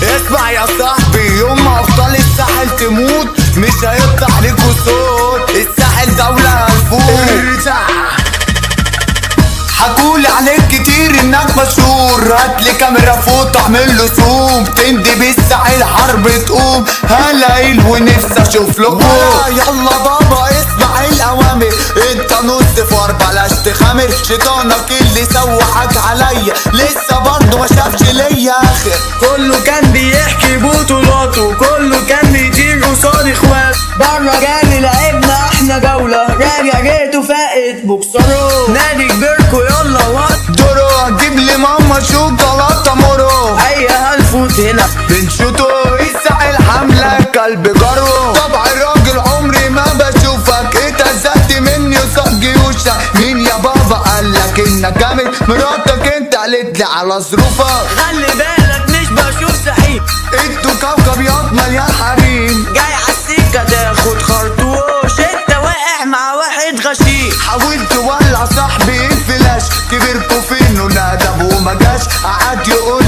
اسمع يا صاحبي، يوم ما ابطال الساحل تموت مش هيطلع ليكوا صوت. الساحل دولة هنفوت. حكولي عليك كتير انك مشهور، هاتلي كاميرا فوق اعمل له زوم، تندي بالساحل حرب تقوم. هلاقيل ونفسي اشوف لكم. يلا بابا اسمع الاوامر، انت نص فار بلاش تخامر. شيطانك اللي سوحك عليا لسه برضه ما شافش ليا اخر. كله كان بيحكي بطولاته، كله كان بيطير قصاد اخواته. بره جالي لعبنا احنا جولة، راجع جيته فاقت بوكسره. نادي كبيركو يلا وات دورو، هتجيب لي ماما شوكولاته مورو. ايوه هنفوت هنا بنشوتو الساحل حملة كلب جرو. طبع الراجل عمري ما بشوفك، اتهزقت مني وصق جيوشك. مين يا بابا قالك انك جامد؟ مراتك انت قالت لي على ظروفك. خلي بالك مش بشوف سحيب، انتوا كوكب ياض مليان حريم. جاي عالسكة تاخد خرطوش، انت واقع مع واحد غشيم. حاولت تولع صاحبي الفلاش، كبركوا فين ونادب وما جاش. قعد يقول